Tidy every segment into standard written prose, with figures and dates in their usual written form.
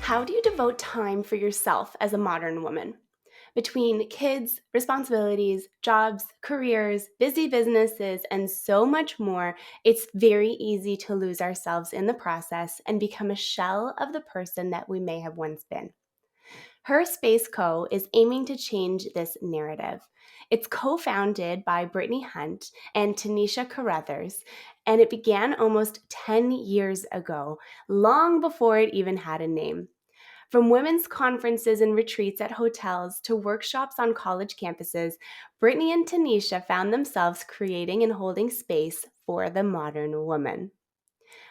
How do you devote time for yourself as a modern woman? Between kids, responsibilities, jobs, careers, busy businesses, and so much more, it's very easy to lose ourselves in the process and become a shell of the person that we may have once been. HerSpace Co. is aiming to change this narrative. It's co founded by Brittany Hunt and Tanisha Carothers, and it began almost 10 years ago, long before it even had a name. From women's conferences and retreats at hotels to workshops on college campuses, Brittany and Tanisha found themselves creating and holding space for the modern woman.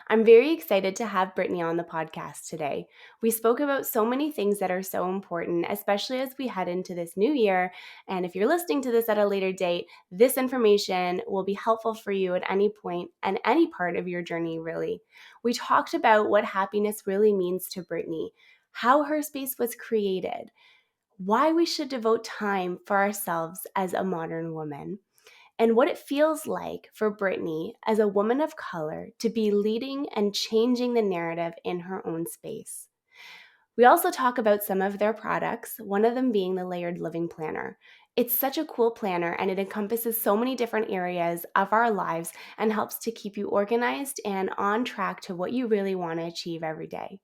I'm very excited to have Brittany on the podcast today. We spoke about so many things that are so important, especially as we head into this new year. And if you're listening to this at a later date, this information will be helpful for you at any point and any part of your journey, really. We talked about what happiness really means to Brittany, how her space was created, why we should devote time for ourselves as a modern woman, and what it feels like for Brittany as a woman of color to be leading and changing the narrative in her own space. We also talk about some of their products, one of them being the Layered Living Planner. It's such a cool planner and it encompasses so many different areas of our lives and helps to keep you organized and on track to what you really want to achieve every day.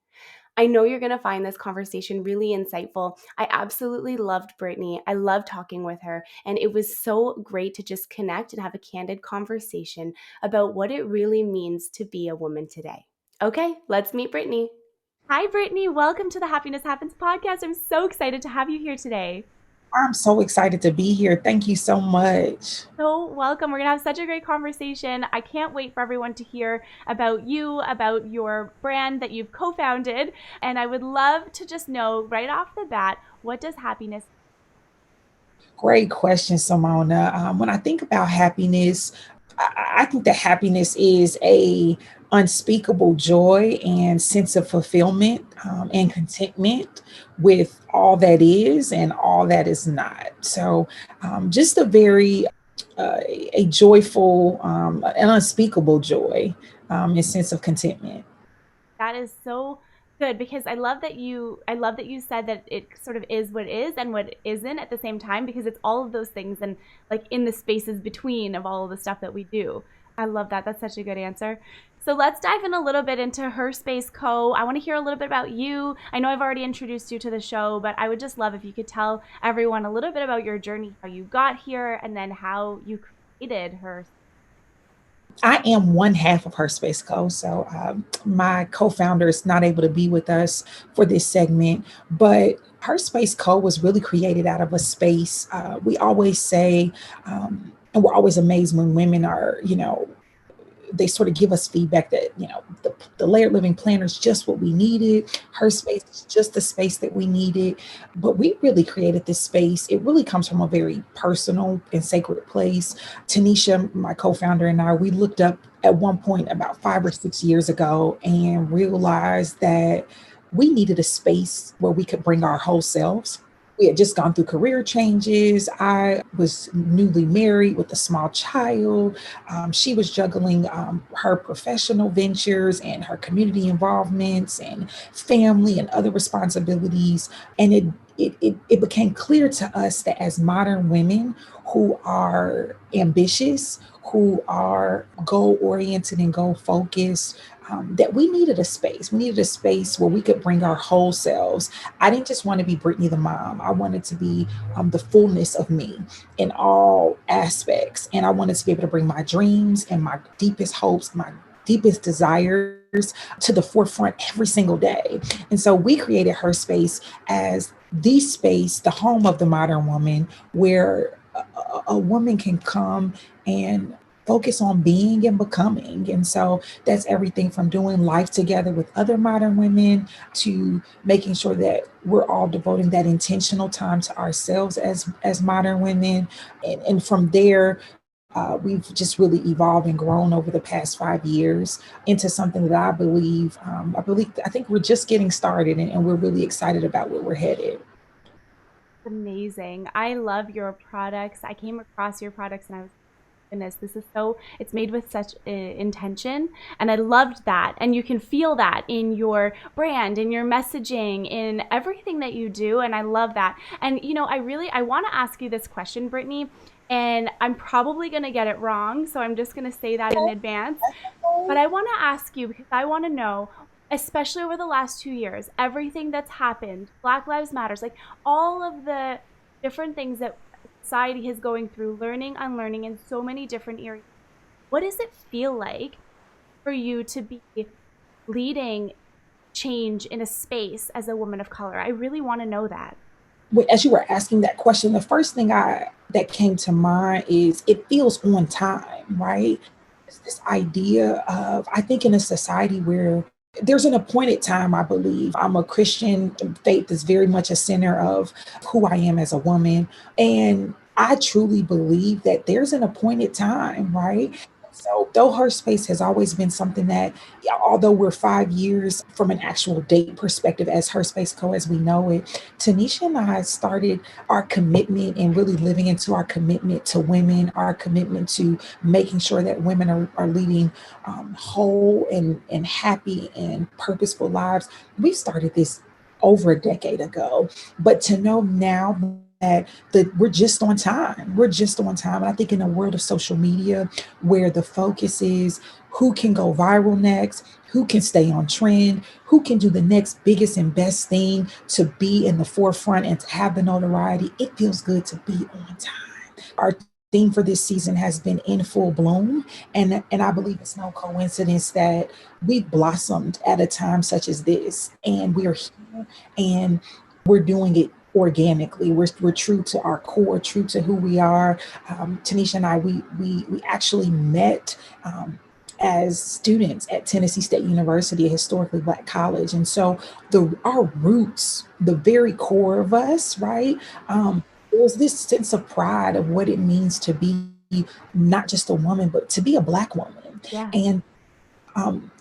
I know you're going to find this conversation really insightful. I absolutely loved Brittany. I loved talking with her, and it was so great to just connect and have a candid conversation about what it really means to be a woman today. Okay, let's meet Brittany. Hi, Brittany. Welcome to the Happiness Happens podcast. I'm so excited to have you here today. I'm so excited to be here. Thank you so much. So welcome. We're going to have such a great conversation. I can't wait for everyone to hear about you, about your brand that you've co-founded. And I would love to just know right off the bat, what does happiness? Great question, Simona. When I think about happiness, I think that happiness is a unspeakable joy and sense of fulfillment and contentment with all that is and all that is not. So, just a very a joyful, an unspeakable joy and sense of contentment. That is so good because I love that you said that it sort of is what is and what isn't at the same time, because it's all of those things and like in the spaces between of all of the stuff that we do. I love that. That's such a good answer. So let's dive in a little bit into HerSpace Co. I want to hear a little bit about you. I know I've already introduced you to the show, but I would just love if you could tell everyone a little bit about your journey, how you got here, and then how you created her. I am one half of HerSpace Co. So my co-founder is not able to be with us for this segment, but HerSpace Co. was really created out of a space. We always say, and we're always amazed when women are, they sort of give us feedback that the layered living planner is just what we needed. Her space is just the space that we needed. But we really created this space. It really comes from a very personal and sacred place. Tanisha, my co-founder, and I, we looked up at one point about 5 or 6 years ago and realized that we needed a space where we could bring our whole selves. We had just gone through career changes. I was newly married with a small child. She was juggling her professional ventures and her community involvements and family and other responsibilities. And it became clear to us that as modern women who are ambitious, who are goal oriented and goal focused, that we needed a space. We needed a space where we could bring our whole selves. I didn't just want to be Brittany the mom. I wanted to be the fullness of me in all aspects. And I wanted to be able to bring my dreams and my deepest hopes, my deepest desires to the forefront every single day. And so we created Her Space as the space, the home of the modern woman, where a woman can come and focus on being and becoming. And so that's everything from doing life together with other modern women to making sure that we're all devoting that intentional time to ourselves as modern women. And from there, we've just really evolved and grown over the past 5 years into something that I think we're just getting started, and we're really excited about where we're headed. Amazing. I love your products. I came across your products and I was goodness, this is so, it's made with such intention. And I loved that. And you can feel that in your brand, in your messaging, in everything that you do. And I love that. And, I want to ask you this question, Brittany, and I'm probably going to get it wrong. So I'm just going to say that in advance. But I want to ask you because I want to know, especially over the last 2 years, everything that's happened, Black Lives Matters, like all of the different things that society is going through, learning, unlearning in so many different areas. What does it feel like for you to be leading change in a space as a woman of color? I really want to know that. As you were asking that question, the first thing I that came to mind is it feels on time, right? It's this idea of, I think, in a society where there's an appointed time, I believe. I'm a Christian. Faith is very much a center of who I am as a woman. And I truly believe that there's an appointed time, right? So, though her space has always been something that, yeah, although we're 5 years from an actual date perspective as HerSpace Co. as we know it, Tanisha and I started our commitment and really living into our commitment to women, our commitment to making sure that women are leading whole and happy and purposeful lives. We started this over a decade ago, but to know now that we're just on time. We're just on time. And I think in a world of social media where the focus is who can go viral next, who can stay on trend, who can do the next biggest and best thing to be in the forefront and to have the notoriety, it feels good to be on time. Our theme for this season has been in full bloom. And I believe it's no coincidence that we've blossomed at a time such as this. And we are here and we're doing it organically. We're true to our core, true to who we are. Tanisha and I, we actually met as students at Tennessee State University, a historically Black college, and so our roots, the very core of us, right? There's this sense of pride of what it means to be not just a woman, but to be a Black woman. Yeah. And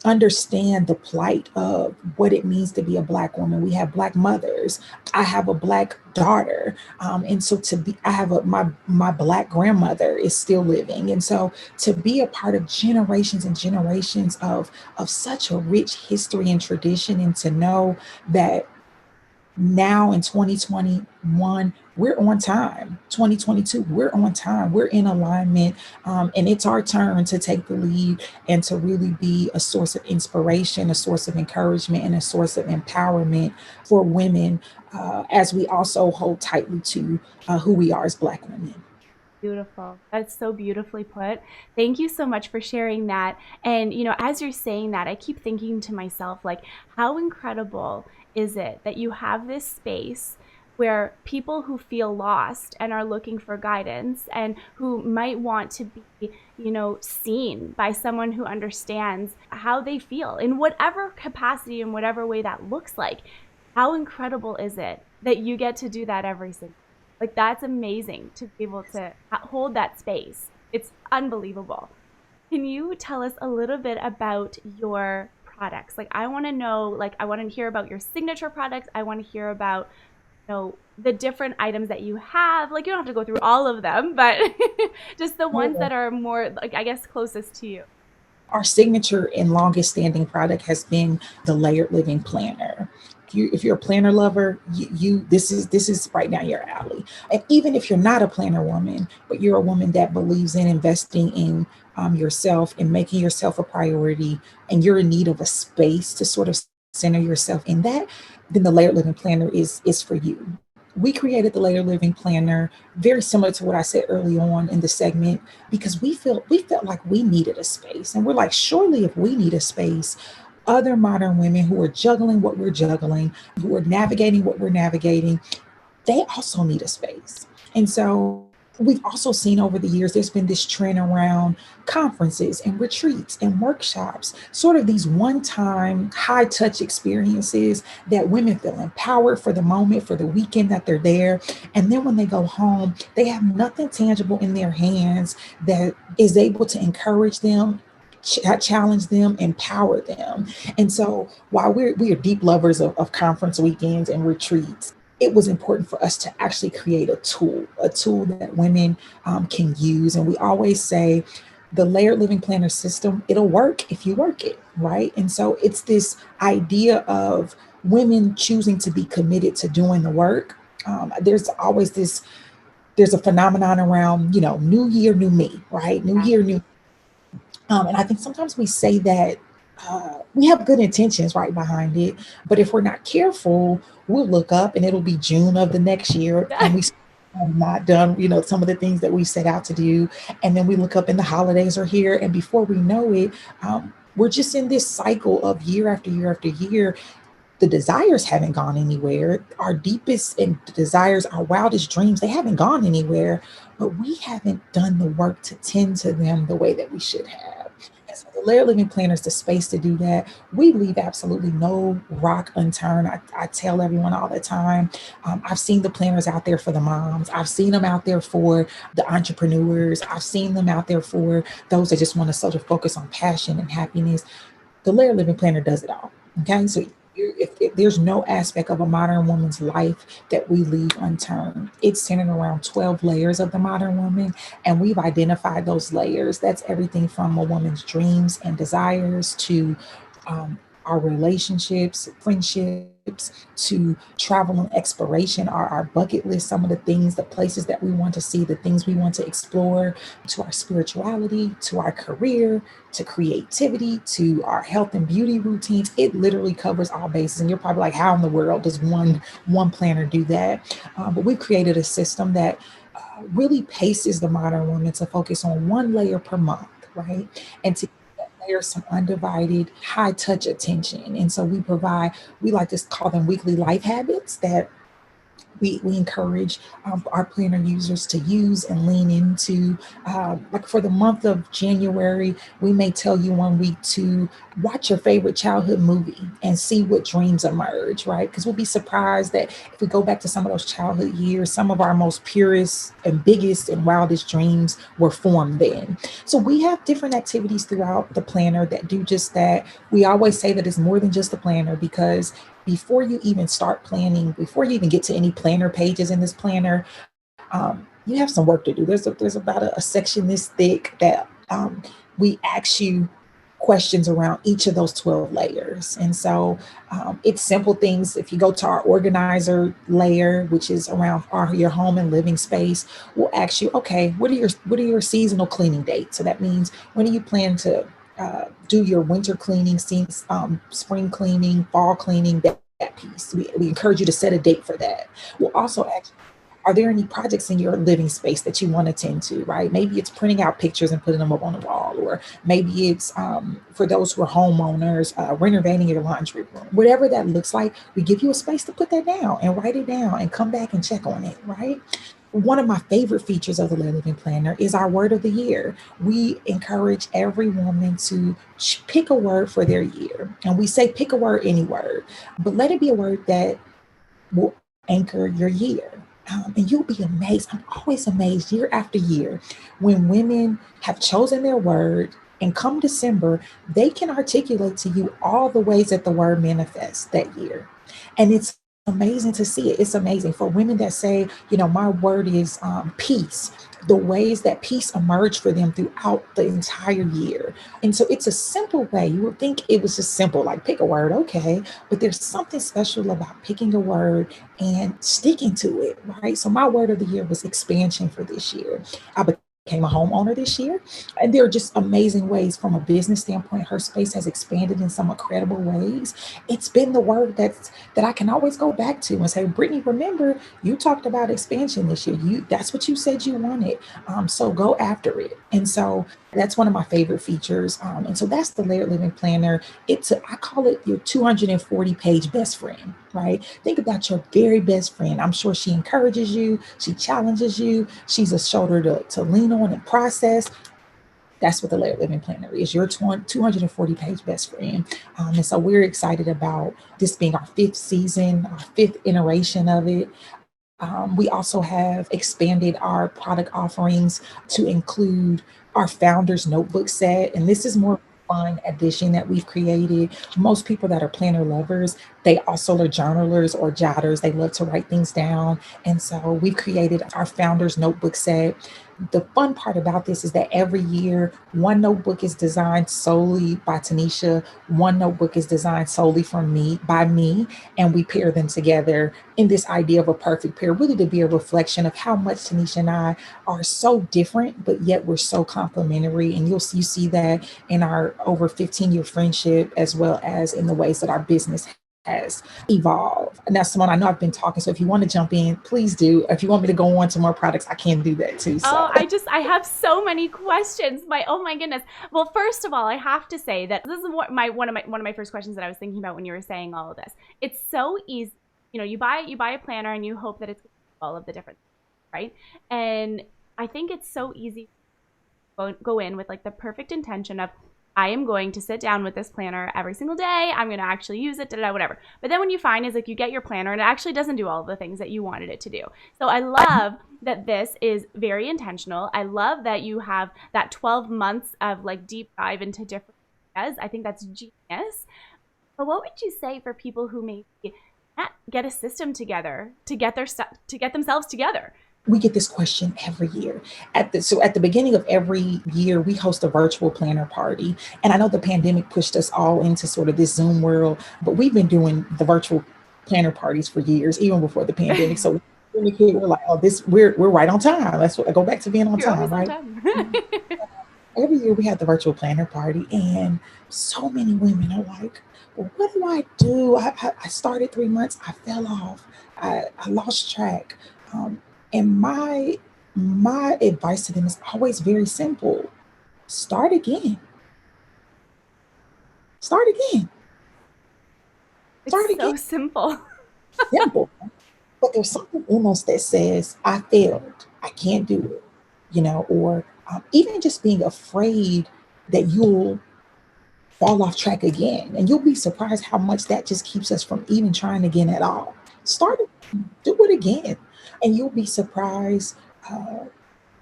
understand the plight of what it means to be a Black woman. We have Black mothers. I have a Black daughter, and so I have my Black grandmother is still living, and so to be a part of generations and generations of such a rich history and tradition, and to know that now in 2021 we're on time, 2022 we're on time, we're in alignment, and it's our turn to take the lead and to really be a source of inspiration, a source of encouragement, and a source of empowerment for women, as we also hold tightly to who we are as Black women. Beautiful. That's so beautifully put. Thank you so much for sharing that. And, as you're saying that, I keep thinking to myself, like, how incredible is it that you have this space where people who feel lost and are looking for guidance and who might want to be, seen by someone who understands how they feel in whatever capacity, in whatever way that looks like. How incredible is it that you get to do that every single day? Like, that's amazing to be able to hold that space. It's unbelievable. Can you tell us a little bit about your products? Like, I want to know, like, I want to hear about your signature products. I want to hear about, the different items that you have. Like, you don't have to go through all of them, but just the ones that are more, like, I guess, closest to you. Our signature and longest standing product has been the Layered Living Planner. If you're a planner lover, this is right down your alley. And even if you're not a planner woman, but you're a woman that believes in investing in yourself and making yourself a priority, and you're in need of a space to sort of center yourself in that, then the Layered Living Planner is for you. We created the Layered Living Planner very similar to what I said early on in the segment, because we felt like we needed a space, and we're like, surely if we need a space, other modern women who are juggling what we're juggling, who are navigating what we're navigating, they also need a space. And so we've also seen over the years, there's been this trend around conferences and retreats and workshops, sort of these one-time high touch experiences that women feel empowered for the moment, for the weekend that they're there. And then when they go home, they have nothing tangible in their hands that is able to encourage them, challenge them, empower them. And so while we are deep lovers of conference weekends and retreats, it was important for us to actually create a tool that women can use. And we always say the layered living planner system, it'll work if you work it, right? And so it's this idea of women choosing to be committed to doing the work. There's always this, there's a phenomenon around, new year, new me, right? New Yeah. year, new. And I think sometimes we say that we have good intentions right behind it, but if we're not careful, we'll look up and it'll be June of the next year, and we have not done, some of the things that we set out to do. And then we look up and the holidays are here, and before we know it, we're just in this cycle of year after year after year. The desires haven't gone anywhere. Our deepest and desires, our wildest dreams, they haven't gone anywhere, but we haven't done the work to tend to them the way that we should have. And so the layered living planner is the space to do that. We leave absolutely no rock unturned. I tell everyone all the time, I've seen the planners out there for the moms. I've seen them out there for the entrepreneurs. I've seen them out there for those that just want to sort of focus on passion and happiness. The layered living planner does it all. Okay, so if there's no aspect of a modern woman's life that we leave unturned, it's centered around 12 layers of the modern woman, and we've identified those layers. That's everything from a woman's dreams and desires to our relationships, friendships, to travel and exploration, our bucket list, some of the things, the places that we want to see, the things we want to explore, to our spirituality, to our career, to creativity, to our health and beauty routines. It literally covers all bases. And you're probably like, how in the world does one planner do that? But we've created a system that really paces the modern woman to focus on one layer per month, right? And to there's some undivided high touch attention. And so we like to call them weekly life habits that we encourage our planner users to use and lean into. Like for the month of January, we may tell you 1 week to watch your favorite childhood movie and see what dreams emerge, right? Because we'll be surprised that if we go back to some of those childhood years, some of our most purest and biggest and wildest dreams were formed then. So we have different activities throughout the planner that do just that. We always say that it's more than just a planner, because before you even start planning, before you even get to any planner pages in this planner, you have some work to do. There's about a section this thick that we ask you questions around each of those 12 layers. And so it's simple things. If you go to our organizer layer, which is around your home and living space, we'll ask you, okay, what are your seasonal cleaning dates? So that means, when do you plan to do your winter cleaning, spring cleaning, fall cleaning, that piece. We encourage you to set a date for that. We'll also ask, are there any projects in your living space that you want to tend to, right? Maybe it's printing out pictures and putting them up on the wall, or maybe it's for those who are homeowners, renovating your laundry room. Whatever that looks like, we give you a space to put that down and write it down and come back and check on it, right? One of my favorite features of the Living Planner is our word of the year. We encourage every woman to pick a word for their year. And we say pick a word, any word, but let it be a word that will anchor your year. And you'll be amazed. I'm always amazed year after year when women have chosen their word, and come December, they can articulate to you all the ways that the word manifests that year. And it's amazing to see it. It's amazing for women that say, my word is peace, the ways that peace emerged for them throughout the entire year. And so it's a simple way. You would think it was just simple, like pick a word, okay. But there's something special about picking a word and sticking to it, right? So my word of the year was expansion for this year. I became a homeowner this year. And there are just amazing ways from a business standpoint. HerSpace has expanded in some incredible ways. It's been the word that I can always go back to and say, Brittany, remember you talked about expansion this year. That's what you said you wanted. So go after it. And so that's one of my favorite features. And so that's the Layered Living Planner. I call it your 240-page best friend, right? Think about your very best friend. I'm sure she encourages you, she challenges you, she's a shoulder to lean on and process. That's what the Layered Living Planner is, your 240-page best friend. And so we're excited about this being our fifth season, our fifth iteration of it. We also have expanded our product offerings to include our founders notebook set. And this is more fun addition that we've created. Most people that are planner lovers, they also are journalers or jotters. They love to write things down. And so we've created our founders notebook set. The fun part about this is that every year, one notebook is designed solely by Tanisha, one notebook is designed solely from me, by me, and we pair them together in this idea of a perfect pair, really to be a reflection of how much Tanisha and I are so different, but yet we're so complementary. And you see that in our over 15-year friendship, as well as in the ways that our business has evolved. Now, Simone, I know I've been talking, so if you want to jump in, please do. If you want me to go on to more products, I can do that too. Oh, So I have so many questions. Oh my goodness. Well, first of all, I have to say that this is what one of my first questions that I was thinking about when you were saying all of this. It's so easy. You buy a planner and you hope that it's all of the different things, right? And I think it's so easy to go in with like the perfect intention of I am going to sit down with this planner every single day. I'm going to actually use it, whatever. But then when you find is like you get your planner and it actually doesn't do all of the things that you wanted it to do. So I love that this is very intentional. I love that you have that 12 months of like deep dive into different areas. I think that's genius. But what would you say for people who maybe can't get a system together to get their stuff to get themselves together? we get this question every year. At the beginning of every year, we host a virtual planner party. And I know the pandemic pushed us all into sort of this Zoom world, but we've been doing the virtual planner parties for years, even before the pandemic. So when we we're like, oh, we're right on time. That's what I go back to being on You're time, always on right? time. Every year we have the virtual planner party, and so many women are like, well, what do I do? I started 3 months, I fell off, I lost track. And my advice to them is always very simple: start again, start again, It's start again. so simple. Simple. But there's something in us that says, I failed, I can't do it, or even just being afraid that you'll fall off track again. And you'll be surprised how much that just keeps us from even trying again at all. Start it, do it again. And you'll be surprised. Uh,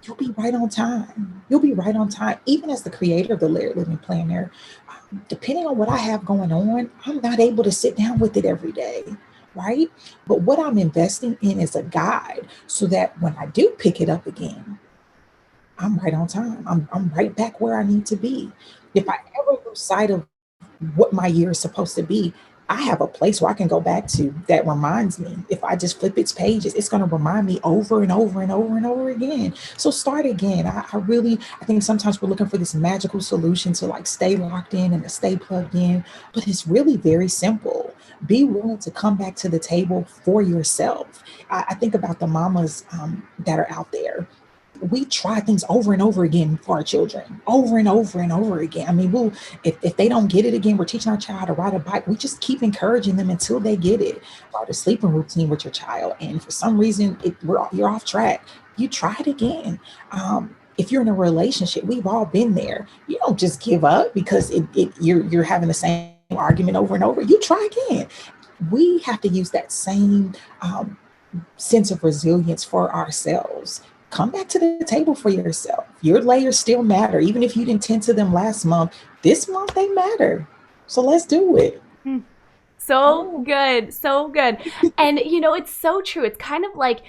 you'll be right on time. You'll be right on time. Even as the creator of the Layered Living Planner, depending on what I have going on, I'm not able to sit down with it every day. Right. But what I'm investing in is a guide so that when I do pick it up again, I'm right on time. I'm right back where I need to be. If I ever lose sight of what my year is supposed to be, I have a place where I can go back to that reminds me. If I just flip its pages, it's going to remind me over and over and over and over again. So start again. I think sometimes we're looking for this magical solution to like stay locked in and to stay plugged in, but it's really very simple. Be willing to come back to the table for yourself. I think about the mamas that are out there. We try things over and over again for our children, over and over and over again. I mean, if they don't get it again, we're teaching our child to ride a bike. We just keep encouraging them until they get it. Start a sleeping routine with your child, and for some reason, you're off track. You try it again. If you're in a relationship, we've all been there. You don't just give up because you're having the same argument over and over. You try again. We have to use that same sense of resilience for ourselves. Come back to the table for yourself. Your layers still matter. Even if you didn't tend to them last month, this month they matter. So let's do it. So Oh, good. So good. And it's so true. It's kind of like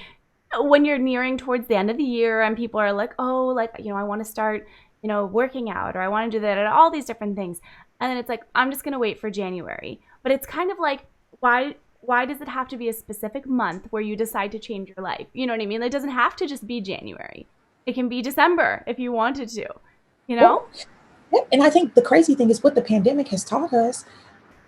when you're nearing towards the end of the year and people are like, oh, like, I want to start, working out, or I want to do that, and all these different things. And then it's like, I'm just going to wait for January. But it's kind of like, why does it have to be a specific month where you decide to change your life? You know what I mean? It doesn't have to just be January. It can be December if you wanted to, you know? well, yeah. And I think the crazy thing is what the pandemic has taught us.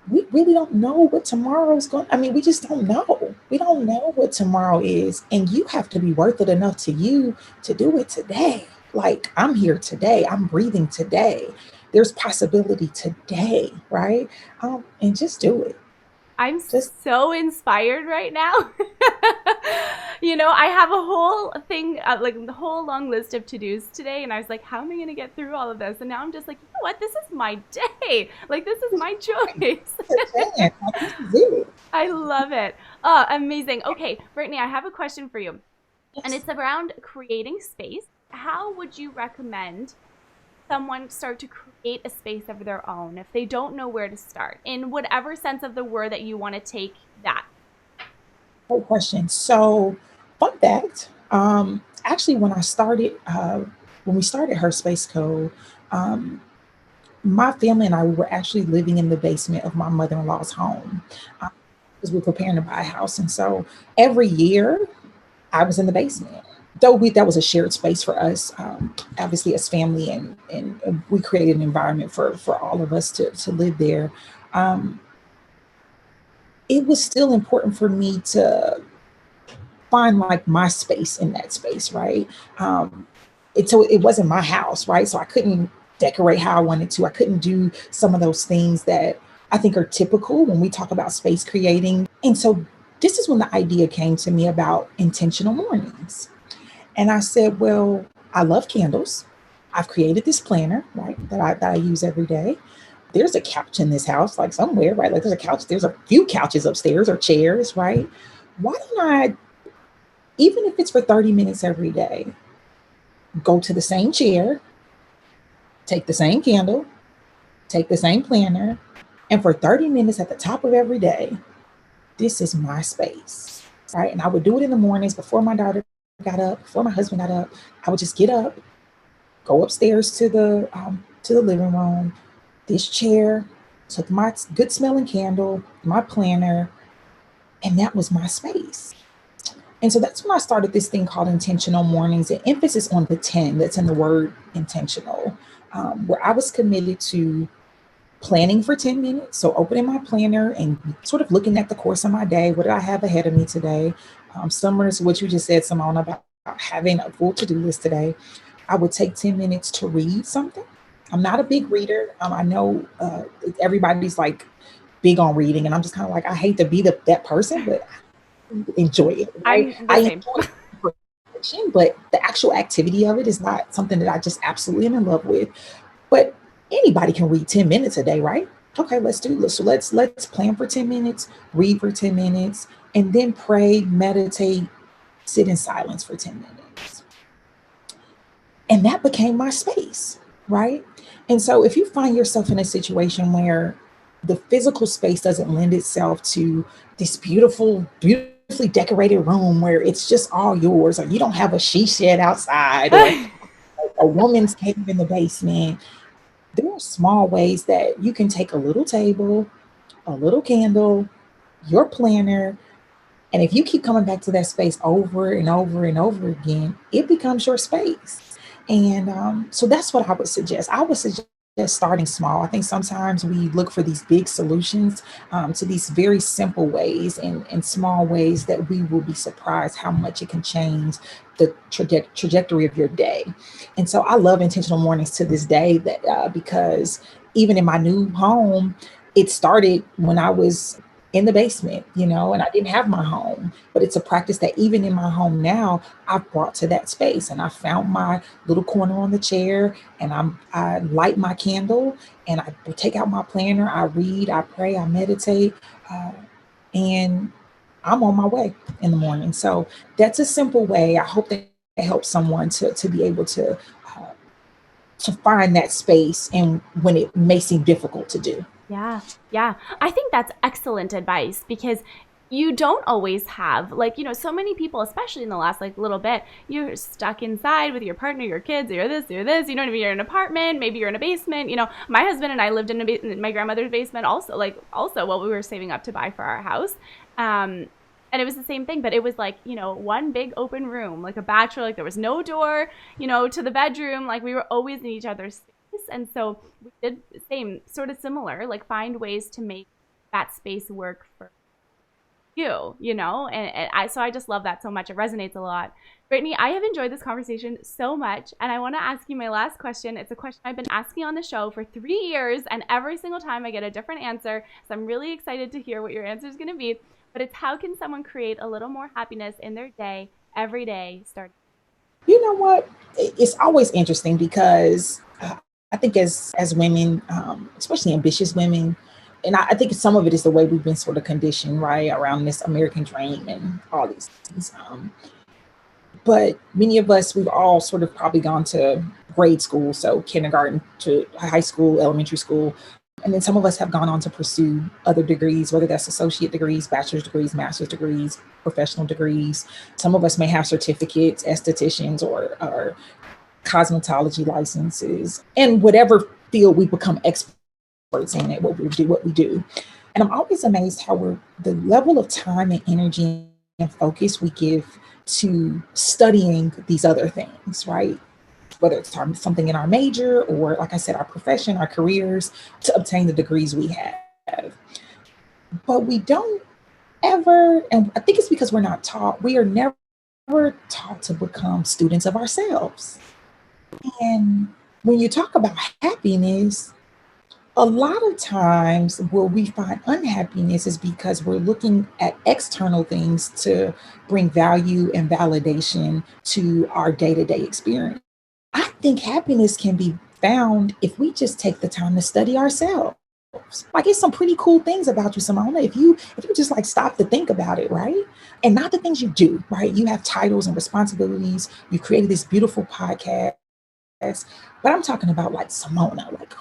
We really don't know what tomorrow's going. I mean, we just don't know. We don't know what tomorrow is, and you have to be worth it enough to you to do it today. Like, I'm here today. I'm breathing today. There's possibility today, right? And just do it. I'm Just so inspired right now. I have a whole thing, like the whole long list of to-dos today, and I was like, how am I going to get through all of this? And now I'm just like, you know what? This is my day. Like, this is my choice. like, this is it. I love it. Oh, amazing. Okay, Brittany, I have a question for you, and Yes. it's around creating space. How would you recommend someone start to create a space of their own if they don't know where to start, in whatever sense of the word that you want to take that? Great question. So, fun fact. Actually, when we started HerSpace Co, um, my family and I we were actually living in the basement of my mother-in-law's home because we were preparing to buy a house, and so every year I was in the basement. Though that was a shared space for us, obviously as family, and we created an environment for all of us to live there. Um, it was still important for me to find like my space in that space, right? Um, so it wasn't my house, right? So I couldn't decorate how I wanted to. I couldn't do some of those things that I think are typical when we talk about space creating. And so this is when the idea came to me about intentional mornings. And I said, well, I love candles. I've created this planner, right, that I use every day. There's a couch in this house, like somewhere, right? Like there's a couch, there's a few couches upstairs or chairs, right? Why don't I, even if it's for 30 minutes every day, go to the same chair, take the same candle, take the same planner, and for 30 minutes at the top of every day, this is my space, right? And I would do it in the mornings before my daughter got up, before my husband got up. I would just get up, go upstairs to the living room, this chair, took my good smelling candle, my planner, and that was my space. And so that's when I started this thing called intentional mornings, and emphasis on the 10 that's in the word intentional, where I was committed to planning for 10 minutes. So opening my planner and sort of looking at the course of my day. What do I have ahead of me today? Similar to what you just said, Simone, about having a full to-do list today. I would take 10 minutes to read something. I'm not a big reader. I know everybody's like big on reading, and I'm just kind of like, I hate to be that person, but I enjoy it, right? I'm the I same. enjoy fiction, but the actual activity of it is not something that I just absolutely am in love with. But anybody can read 10 minutes a day, right? Okay, let's do this. So let's plan for 10 minutes, read for 10 minutes, and then pray, meditate, sit in silence for 10 minutes. And that became my space, right? And so if you find yourself in a situation where the physical space doesn't lend itself to this beautifully decorated room where it's just all yours, or you don't have a she shed outside, or a woman's cave in the basement, there are small ways that you can take a little table, a little candle, your planner, and if you keep coming back to that space over and over and over again, it becomes your space. And so that's what I would suggest. I would suggest starting small. I think sometimes we look for these big solutions to these very simple ways and small ways that we will be surprised how much it can change the trajectory of your day. And so I love intentional mornings to this day that because even in my new home, it started when I was in the basement, and I didn't have my home. But it's a practice that even in my home now, I've brought to that space. And I found my little corner on the chair, and I light my candle, and I take out my planner. I read, I pray, I meditate, uh, and I'm on my way in the morning. So that's a simple way. I hope that it helps someone to be able uh, to find that space, and when it may seem difficult to do. Yeah, yeah. I think that's excellent advice because you don't always have, like, so many people, especially in the last like little bit, you're stuck inside with your partner, your kids, you're this, you're this. You know what I mean? You're in an apartment, maybe you're in a basement. My husband and I lived in my grandmother's basement also while we were saving up to buy for our house. And it was the same thing, but it was like, one big open room, like a bachelor, like there was no door, to the bedroom. Like we were always in each other's space. And so we did the same, sort of similar, like find ways to make that space work for so I just love that so much. It resonates a lot. Brittany, I have enjoyed this conversation so much, and I want to ask you my last question. It's a question I've been asking on the show for 3 years, and every single time I get a different answer, so I'm really excited to hear what your answer is going to be. But it's, how can someone create a little more happiness in their day every day starting? You know what? It's always interesting because I think as women, especially ambitious women, and I think some of it is the way we've been sort of conditioned, right, around this American dream and all these things. But many of us, we've all sort of probably gone to grade school, so kindergarten to high school, elementary school. And then some of us have gone on to pursue other degrees, whether that's associate degrees, bachelor's degrees, master's degrees, professional degrees. Some of us may have certificates, estheticians, or cosmetology licenses, and whatever field we become experts in it, what we do. And I'm always amazed how the level of time and energy and focus we give to studying these other things, right? Whether it's something in our major or, like I said, our profession, our careers, to obtain the degrees we have. But we don't ever, and I think it's because we are never taught to become students of ourselves. And when you talk about happiness, a lot of times where we find unhappiness is because we're looking at external things to bring value and validation to our day-to-day experience. I think happiness can be found if we just take the time to study ourselves. Like, it's some pretty cool things about you, Simona. If you just like stop to think about it, right? And not the things you do, right? You have titles and responsibilities. You created this beautiful podcast. But I'm talking about like Simona, like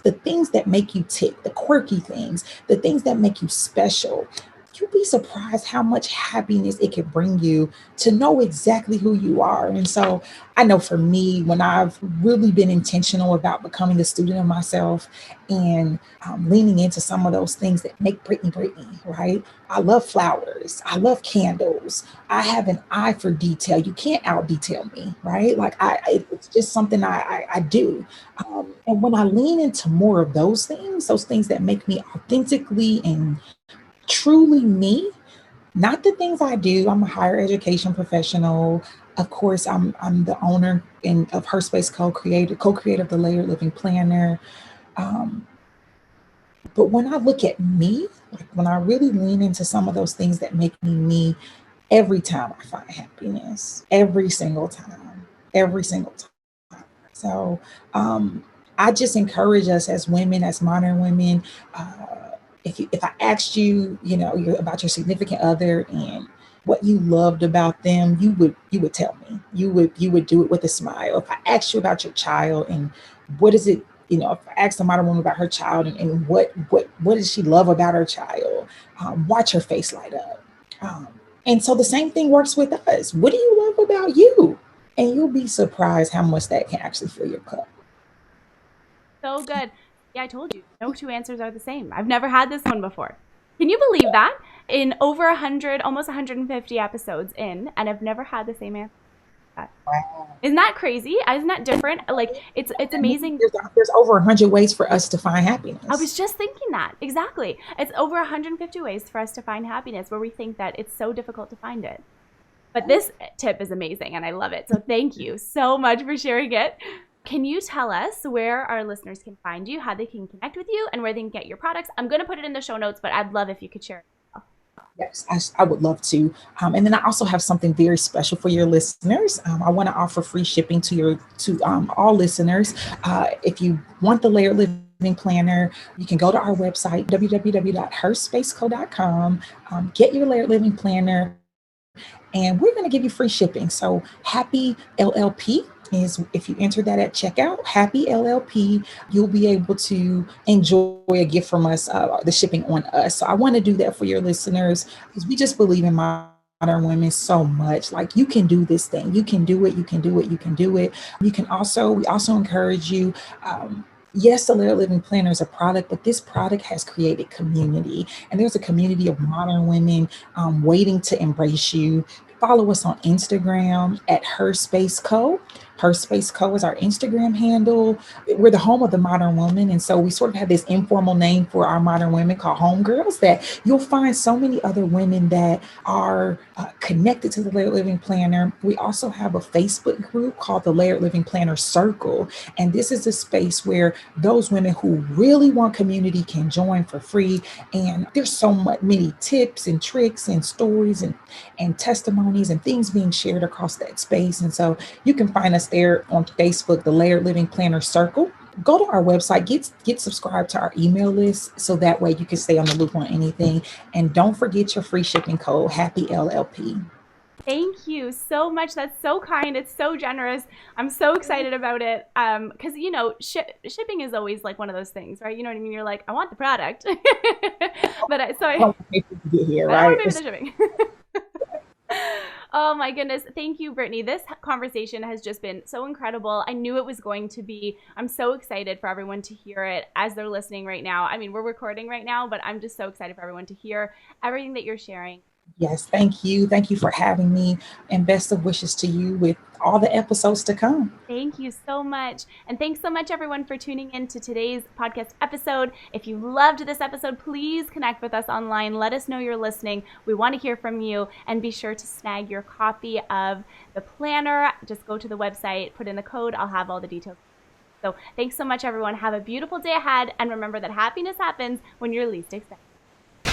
the things that make you tick, the quirky things, the things that make you special. You'd be surprised how much happiness it can bring you to know exactly who you are. And so I know for me, when I've really been intentional about becoming a student of myself and leaning into some of those things that make Brittany Brittany, right? I love flowers. I love candles. I have an eye for detail. You can't out detail me, right? Like it's just something I do. And when I lean into more of those things that make me authentically and truly me, not the things I do. I'm a higher education professional. Of course, I'm the owner of HerSpace Co, co-creator of the Layered Living Planner. Um, but when I look at me, like when I really lean into some of those things that make me me, every time I find happiness, every single time. So I just encourage us as women, as modern women. If I asked you, about your significant other and what you loved about them, you would tell me. You would do it with a smile. If I asked you about your child and what is it, if I asked a modern woman about her child and what does she love about her child, watch her face light up. Um, and so the same thing works with us. What do you love about you? And you'll be surprised how much that can actually fill your cup. So good. Yeah, I told you, no two answers are the same. I've never had this one before. Can you believe that? In over 100, almost 150 episodes in, and I've never had the same answer. Isn't that crazy? Isn't that different? Like it's amazing. There's over 100 ways for us to find I happiness. was just thinking that. Exactly. It's over 150 ways for us to find happiness where we think that it's so difficult to find it. But this tip is amazing and I love it. So thank you so much for sharing it. Can you tell us where our listeners can find you, how they can connect with you, and where they can get your products? I'm going to put it in the show notes, but I'd love if you could share it. Yes, I would love to. And then I also have something very special for your listeners. I want to offer free shipping to all listeners. If you want the Layered Living Planner, you can go to our website, www.herspaceco.com, get your Layered Living Planner, and we're going to give you free shipping. So happy LLP is, if you enter that at checkout, happy LLP, you'll be able to enjoy a gift from us, the shipping on us. So I want to do that for your listeners because we just believe in modern women so much. Like, you can do this thing, you can do it, you can do it, you can do it. We also encourage you. Yes, the Layered Living Planner is a product, but this product has created community. And there's a community of modern women waiting to embrace you. Follow us on Instagram at HerSpace Co. HerSpace Co is our Instagram handle. We're the home of the modern woman. And so we sort of have this informal name for our modern women called Homegirls, that you'll find so many other women that are connected to the Layered Living Planner. We also have a Facebook group called the Layered Living Planner Circle. And this is a space where those women who really want community can join for free. And there's many tips and tricks and stories and testimonies and things being shared across that space. And so you can find us there on Facebook, the Layered Living Planner Circle. Go to our website, get subscribed to our email list so that way you can stay on the loop on anything. And don't forget your free shipping code, Happy LLP. Thank you so much. That's so kind. It's so generous. I'm so excited about it. Because shipping is always like one of those things, right? You know what I mean? You're like, I want the product, but I don't want people to get here, I don't want right? to pay for the shipping. Oh my goodness. Thank you, Brittany. This conversation has just been so incredible. I knew it was going to be. I'm so excited for everyone to hear it as they're listening right now. I mean, we're recording right now, but I'm just so excited for everyone to hear everything that you're sharing. Yes, thank you. Thank you for having me, and best of wishes to you with all the episodes to come. Thank you so much. And thanks so much, everyone, for tuning in to today's podcast episode. If you loved this episode, please connect with us online. Let us know you're listening. We want to hear from you. And be sure to snag your copy of the planner. Just go to the website, put in the code. I'll have all the details. So thanks so much, everyone. Have a beautiful day ahead. And remember that happiness happens when you're least expecting.